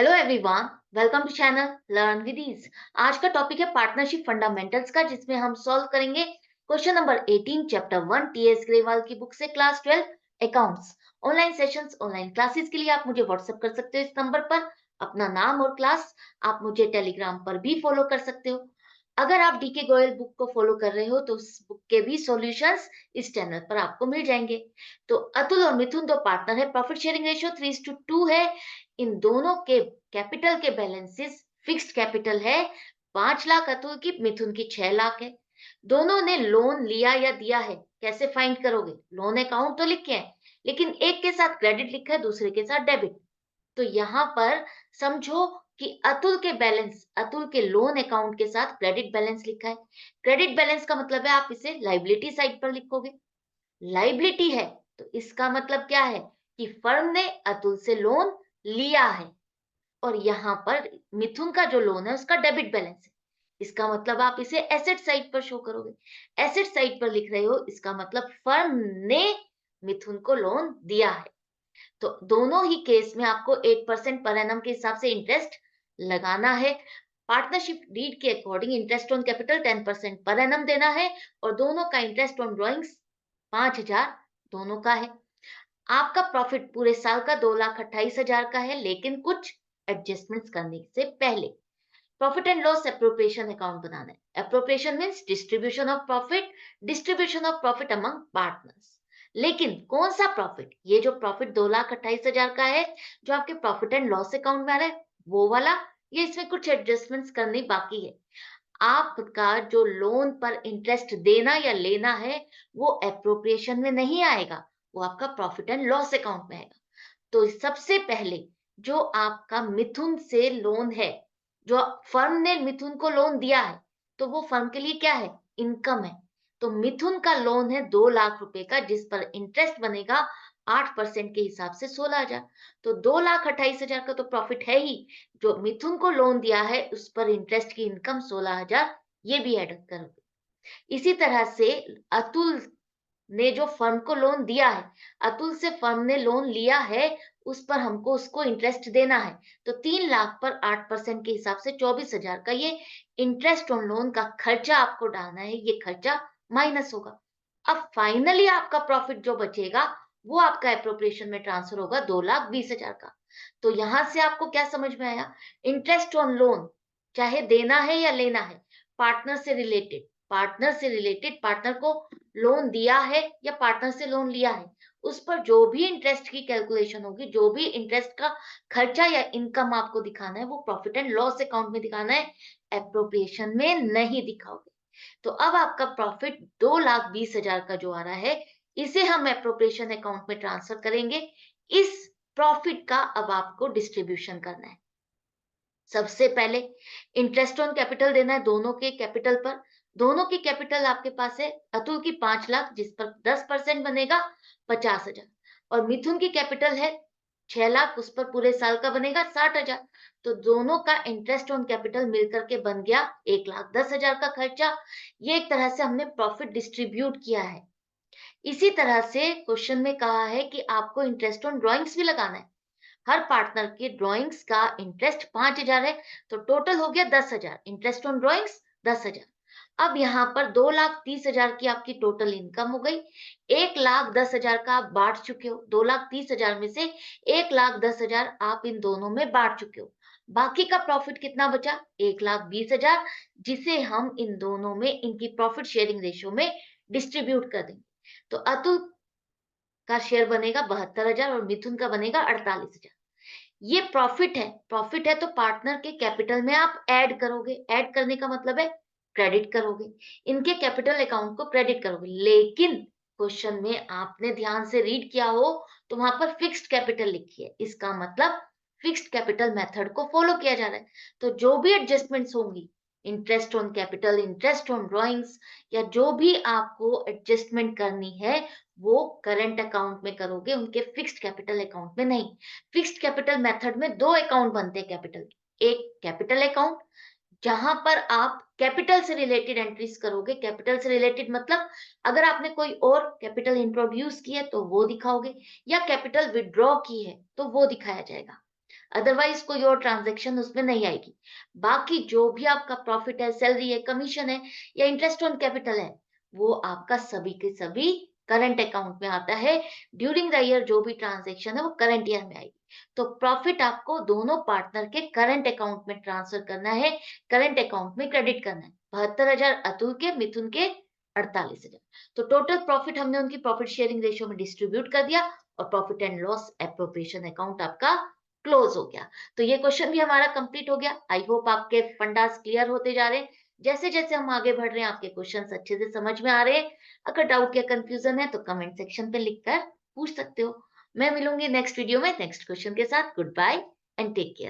Hello everyone, welcome to channel learn with ease. आज का topic है पार्टनरशिप फंडामेंटल्स का, जिसमें हम सॉल्व करेंगे क्वेश्चन नंबर 18 चैप्टर 1 टीएस ग्रेवाल की बुक से class 12 accounts. Online sessions, online classes के लिए आप मुझे व्हाट्सएप कर सकते हो इस नंबर पर अपना नाम और क्लास। आप मुझे टेलीग्राम पर भी फॉलो कर सकते हो। अगर आप डीके गोयल बुक को फॉलो कर रहे हो तो उस बुक के भी सॉल्यूशंस इस चैनल पर आपको मिल जाएंगे। तो अतुल और मिथुन दो पार्टनर है, प्रॉफिट शेयरिंग रेशियो 3:2 है। इन दोनों के कैपिटल के बैलेंसेस, फिक्स्ड कैपिटल है 5 लाख अतुल की, मिथुन की 6 लाख है। दोनों ने लोन लिया या दिया है, कैसे फाइंड करोगे? लोन अकाउंट तो लिखे हैं, लेकिन एक के साथ क्रेडिट लिखा है, दूसरे के साथ डेबिट। तो यहाँ पर समझो कि अतुल के बैलेंस, अतुल के लोन अकाउंट के साथ क्रेडिट बैलेंस लिखा है। क्रेडिट बैलेंस का मतलब है आप इसे लाइबिलिटी साइड पर लिखोगे। लाइबिलिटी है तो इसका मतलब क्या है कि फर्म ने अतुल से लोन लिया है। और यहाँ पर मिथुन का जो लोन है उसका डेबिट बैलेंस है। इसका मतलब आप इसे एसेट साइड पर शो करोगे। एसेट साइड पर लिख रहे हो, इसका मतलब फर्म ने मिथुन को लोन दिया है। तो दोनों ही केस में आपको 8% पर एनम के हिसाब से इंटरेस्ट लगाना है। पार्टनरशिप डीड के according interest on capital 10% per annum देना है, और दोनों का इंटरेस्ट ऑन ड्रॉइंग्स 5,000 दोनों का है। आपका प्रॉफिट पूरे साल का 2,28,000 का है, लेकिन कुछ एडजस्टमेंट्स करने से पहले profit and loss appropriation account बनाना है। Appropriation means distribution of profit, distribution of profit among partners. लेकिन कौन सा प्रॉफिट? ये जो प्रॉफिट 2,28,000 का है, जो आपके प्रॉफिट एंड लॉस अकाउंट में आ रहा है, वो वाला, ये इसमें कुछ एडजस्टमेंट्स करनी बाकी है। आपका जो लोन पर इंटरेस्ट देना या लेना है, वो एप्रोप्रिएशन में नहीं आएगा, वो आपका प्रॉफिट एंड लॉस अकाउंट में आएगा। तो सबसे पहले जो आपका मिथुन से लोन है, जो फर्म ने मिथुन को लोन दिया है, तो वो फर्म के लिए क्या है? इनकम है। तो मिथुन का लोन है 2 लाख रुपए का, जिस पर इंटरेस्ट बनेगा 8% के हिसाब से 16,000। तो 2,28,000 का तो प्रॉफिट है ही। जो मिथुन को लोन दिया है उस पर इंटरेस्ट की इनकम 16,000, ये भी ऐड करोगे। इसी तरह से अतुल ने जो फर्म को लोन दिया है, अतुल से फर्म ने लोन लिया है, उस पर हमको उसको इंटरेस्ट देना है। तो 3 लाख पर 8% के हिसाब से 24,000 का ये इंटरेस्ट ऑन लोन का खर्चा आपको डालना है। ये खर्चा माइनस होगा। अब फाइनली आपका प्रॉफिट जो बचेगा, वो आपका एप्रोप्रिएशन में ट्रांसफर होगा 2,20,000 का। तो यहां से आपको क्या समझ में आया? इंटरेस्ट ऑन लोन चाहे देना है या लेना है, पार्टनर से रिलेटेड, पार्टनर से रिलेटेड, पार्टनर को लोन दिया है या पार्टनर से लोन लिया है, उस पर जो भी इंटरेस्ट की कैलकुलेशन होगी, जो भी इंटरेस्ट का खर्चा या इनकम आपको दिखाना है, वो प्रॉफिट एंड लॉस अकाउंट में दिखाना है, एप्रोप्रिएशन में नहीं दिखाओगे। तो अब आपका प्रॉफिट 2,20,000 का जो आ रहा है, इसे हम एप्रोप्रिएशन अकाउंट में ट्रांसफर करेंगे। इस प्रॉफिट का अब आपको डिस्ट्रीब्यूशन करना है। सबसे पहले इंटरेस्ट ऑन कैपिटल देना है दोनों के कैपिटल पर। दोनों की कैपिटल आपके पास है, अतुल की 5 लाख, जिस पर 10% बनेगा 50,000, और मिथुन की कैपिटल है 6 लाख, उस पर पूरे साल का बनेगा 60,000। तो दोनों का इंटरेस्ट ऑन कैपिटल मिलकर के बन गया 1,10,000 का खर्चा। ये एक तरह से हमने प्रॉफिट डिस्ट्रीब्यूट किया है। इसी तरह से क्वेश्चन में कहा है कि आपको इंटरेस्ट ऑन ड्रॉइंग्स भी लगाना है। हर पार्टनर के ड्राइंग्स का इंटरेस्ट 5,000 है, तो टोटल हो गया 10,000। Interest on drawings 10,000। अब यहाँ पर 2,30,000 की आपकी टोटल इनकम हो गई। 1,10,000 का आप बांट चुके हो। 2,30,000 में से 1,10,000 आप इन दोनों में बांट चुके हो। बाकी का प्रॉफिट कितना बचा? 1,20,000, जिसे हम इन दोनों में इनकी प्रॉफिट शेयरिंग रेशियो में डिस्ट्रीब्यूट कर देंगे। तो अतुल का शेयर बनेगा 72,000 और मिथुन का बनेगा 48,000। ये प्रॉफिट है तो पार्टनर के कैपिटल में आप ऐड करोगे। ऐड करने का मतलब है क्रेडिट करोगे, इनके कैपिटल अकाउंट को क्रेडिट करोगे। लेकिन क्वेश्चन में आपने ध्यान से रीड किया हो तो वहां पर फिक्स्ड कैपिटल लिखी है, इसका मतलब फिक्स्ड कैपिटल मेथड को फॉलो किया जा रहा है। तो जो भी एडजस्टमेंट्स होंगी, interest on capital, interest on drawings, या जो भी आपको एडजस्टमेंट करनी है, वो करंट अकाउंट में करोगे, उनके फिक्स्ड कैपिटल अकाउंट में नहीं। फिक्स्ड कैपिटल मेथड में दो अकाउंट बनते हैं कैपिटल के। एक कैपिटल अकाउंट, जहां पर आप कैपिटल से रिलेटेड एंट्रीज करोगे। कैपिटल से रिलेटेड मतलब अगर आपने कोई और कैपिटल इंट्रोड्यूस की है तो वो दिखाओगे, या कैपिटल विड्रॉ की है तो वो दिखाया जाएगा। अदरवाइज कोई और ट्रांजैक्शन उसमें नहीं आएगी। बाकी जो भी आपका प्रॉफिट है, सैलरी है, कमीशन है या इंटरेस्ट ऑन कैपिटल है, वो आपका सभी के सभी करंट अकाउंट में आता है। ड्यूरिंग द ईयर जो भी ट्रांजैक्शन है वो करंट ईयर में आएगी। तो प्रॉफिट आपको दोनों पार्टनर के करंट अकाउंट में ट्रांसफर करना है, करंट अकाउंट में क्रेडिट करना है। 72,000 अतुल के, मिथुन के 48,000। तो टोटल प्रॉफिट हमने उनकी प्रॉफिट शेयरिंग रेशियो में डिस्ट्रीब्यूट कर दिया और profit and loss appropriation account आपका क्लोज हो गया। तो ये क्वेश्चन भी हमारा कंप्लीट हो गया। आई होप आपके फंडास क्लियर होते जा रहे हैं। जैसे जैसे हम आगे बढ़ रहे हैं आपके क्वेश्चंस अच्छे से समझ में आ रहे हैं। अगर डाउट या कंफ्यूजन है तो कमेंट सेक्शन पे लिखकर पूछ सकते हो। मैं मिलूंगी नेक्स्ट वीडियो में नेक्स्ट क्वेश्चन के साथ। Goodbye and take care.